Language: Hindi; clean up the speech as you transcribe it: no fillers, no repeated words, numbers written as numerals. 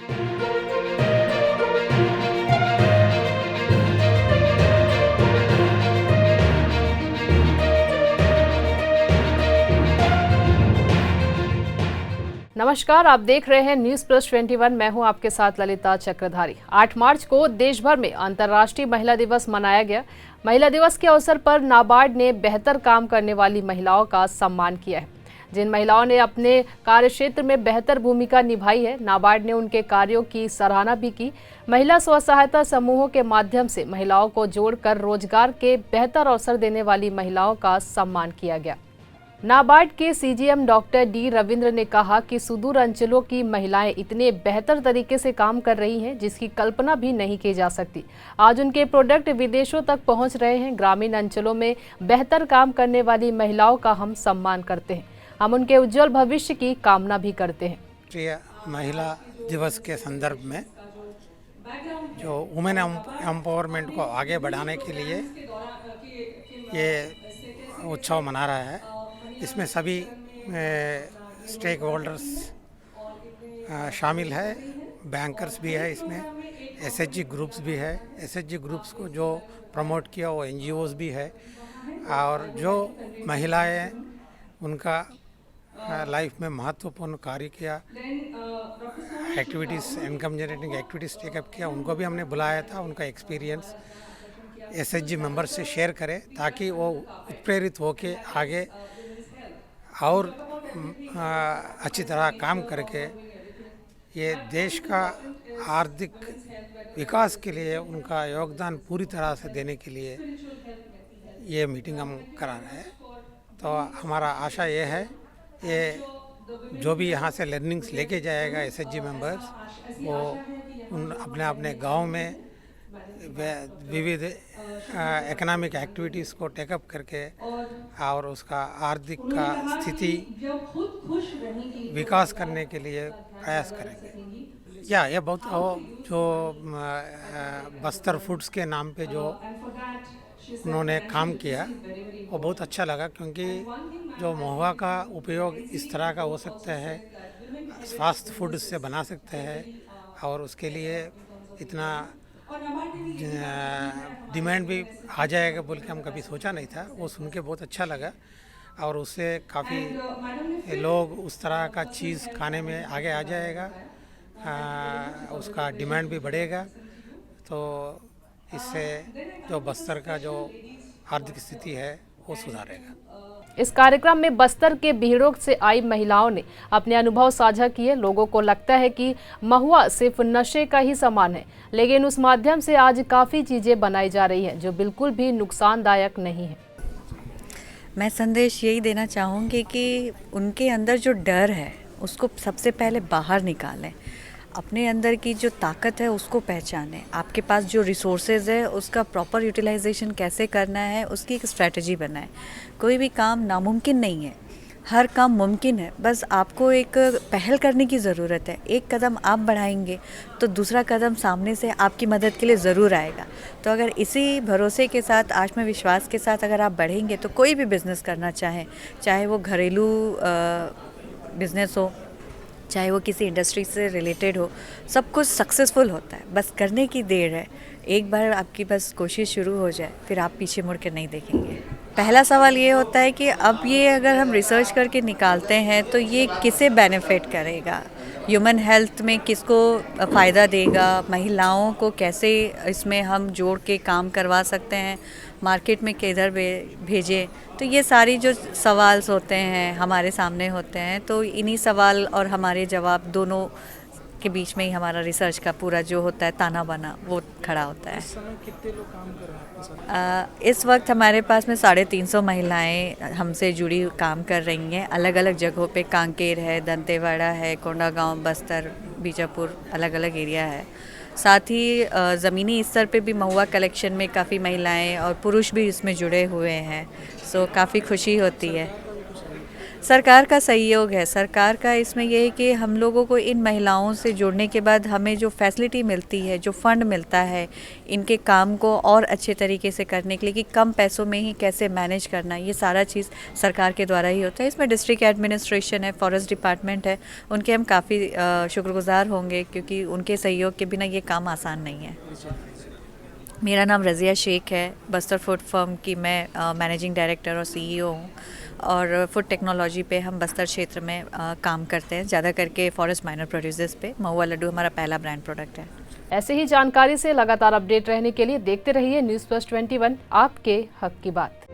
नमस्कार, आप देख रहे हैं न्यूज प्लस 21। मैं हूं आपके साथ ललिता चक्रधारी। 8 मार्च को देश भर में अंतर्राष्ट्रीय महिला दिवस मनाया गया। महिला दिवस के अवसर पर नाबार्ड ने बेहतर काम करने वाली महिलाओं का सम्मान किया है। जिन महिलाओं ने अपने कार्यक्षेत्र में बेहतर भूमिका निभाई है, नाबार्ड ने उनके कार्यों की सराहना भी की। महिला स्व सहायता समूहों के माध्यम से महिलाओं को जोड़कर रोजगार के बेहतर अवसर देने वाली महिलाओं का सम्मान किया गया। नाबार्ड के सीजीएम डॉक्टर डी रविंद्र ने कहा कि सुदूर अंचलों की महिलाएं इतने बेहतर तरीके से काम कर रही हैं जिसकी कल्पना भी नहीं की जा सकती। आज उनके प्रोडक्ट विदेशों तक पहुंच रहे हैं। ग्रामीण अंचलों में बेहतर काम करने वाली महिलाओं का हम सम्मान करते हैं। हम उनके उज्जवल भविष्य की कामना भी करते हैं। राष्ट्रीय महिला दिवस के संदर्भ में जो वुमेन एम्पावरमेंट को आगे बढ़ाने के लिए ये उत्सव मना रहा है। इसमें सभी स्टेक होल्डर्स शामिल है, बैंकर्स भी है, इसमें एसएचजी ग्रुप्स भी है। एसएचजी ग्रुप्स को जो प्रमोट किया वो एनजीओज भी है, और जो महिलाएं उनका लाइफ में महत्वपूर्ण कार्य किया, activities, income generating activities take up किया, उनको भी हमने बुलाया था। उनका एक्सपीरियंस एसएचजी मेंबर्स से शेयर करें ताकि वो उत्प्रेरित होकर आगे और अच्छी तरह काम करके ये देश का आर्थिक विकास के लिए उनका योगदान पूरी तरह से देने के लिए ये मीटिंग हम करा रहे हैं। तो हमारा आशा ये है, ये जो भी यहाँ से लर्निंग्स लेके जाएगा एसएचजी मेंबर्स, वो उन अपने अपने गांव में विविध इकोनॉमिक एक्टिविटीज़ को टेकअप करके और उसका आर्थिक का स्थिति विकास करने के लिए प्रयास करेंगे। ये बहुत जो बस्तर फूड्स के नाम पे जो उन्होंने काम किया वो बहुत अच्छा लगा, क्योंकि जो महुआ का उपयोग इस तरह का हो सकता है, स्वास्थ्य फूड से बना सकते हैं, और उसके लिए इतना डिमांड भी आ जाएगा बोल के हम कभी सोचा नहीं था। वो सुन के बहुत अच्छा लगा, और उससे काफ़ी लोग उस तरह का चीज़ खाने में आगे आ जाएगा, उसका डिमांड भी बढ़ेगा। तो इससे जो बस्तर का जो आर्थिक स्थिति है वो सुधारेगा। इस कार्यक्रम में बस्तर के भीड़ों से आई महिलाओं ने अपने अनुभव साझा किए। लोगों को लगता है कि महुआ सिर्फ नशे का ही सामान है, लेकिन उस माध्यम से आज काफ़ी चीज़ें बनाई जा रही हैं जो बिल्कुल भी नुकसानदायक नहीं है। मैं संदेश यही देना चाहूँगी कि उनके अंदर जो डर है उसको सबसे पहले बाहर निकालें। अपने अंदर की जो ताकत है उसको पहचानें। आपके पास जो रिसोर्सेज है उसका प्रॉपर यूटिलाइजेशन कैसे करना है, उसकी एक स्ट्रेटजी बनाएं। कोई भी काम नामुमकिन नहीं है, हर काम मुमकिन है। बस आपको एक पहल करने की ज़रूरत है। एक कदम आप बढ़ाएंगे तो दूसरा कदम सामने से आपकी मदद के लिए ज़रूर आएगा। तो अगर इसी भरोसे के साथ, आत्मविश्वास के साथ अगर आप बढ़ेंगे तो कोई भी बिज़नेस करना चाहें, चाहे वो घरेलू बिज़नेस हो, चाहे वो किसी इंडस्ट्री से रिलेटेड हो, सब कुछ सक्सेसफुल होता है। बस करने की देर है। एक बार आपकी बस कोशिश शुरू हो जाए, फिर आप पीछे मुड़ के नहीं देखेंगे। पहला सवाल ये होता है कि अब ये अगर हम रिसर्च करके निकालते हैं तो ये किसे बेनिफिट करेगा, ह्यूमन हेल्थ में किसको फ़ायदा देगा, महिलाओं को कैसे इसमें हम जोड़ के काम करवा सकते हैं, मार्केट में किधर भेजें। तो ये सारी जो सवाल होते हैं हमारे सामने होते हैं, तो इन्हीं सवाल और हमारे जवाब दोनों के बीच में ही हमारा रिसर्च का पूरा जो होता है ताना बाना वो खड़ा होता है। इस समय कितने लोग काम कर रहे हैं? इस वक्त हमारे पास में 350 महिलाएं हमसे जुड़ी काम कर रही हैं। अलग अलग जगहों पे, कांकेर है, दंतेवाड़ा है, कोंडागांव, बस्तर, बीजापुर, अलग अलग एरिया है। साथ ही ज़मीनी स्तर पे भी महुआ कलेक्शन में काफ़ी महिलाएं और पुरुष भी इसमें जुड़े हुए हैं। सो काफ़ी खुशी होती है। सरकार का सहयोग है। सरकार का इसमें ये है कि हम लोगों को इन महिलाओं से जुड़ने के बाद हमें जो फैसिलिटी मिलती है, जो फंड मिलता है इनके काम को और अच्छे तरीके से करने के लिए, कि कम पैसों में ही कैसे मैनेज करना, ये सारा चीज़ सरकार के द्वारा ही होता है। इसमें डिस्ट्रिक्ट एडमिनिस्ट्रेशन है, फॉरेस्ट डिपार्टमेंट है, उनके हम काफ़ी शुक्रगुजार होंगे, क्योंकि उनके सहयोग के बिना ये काम आसान नहीं है। मेरा नाम रज़िया शेख है। बस्तर फूड फर्म की मैं मैनेजिंग डायरेक्टर और सीईओ हूँ, और फूड टेक्नोलॉजी पे हम बस्तर क्षेत्र में काम करते हैं, ज़्यादा करके फॉरेस्ट माइनर प्रोड्यूसर्स पे। महुआ लड्डू हमारा पहला ब्रांड प्रोडक्ट है। ऐसे ही जानकारी से लगातार अपडेट रहने के लिए देखते रहिए न्यूज़ प्लस 21, आपके हक की बात।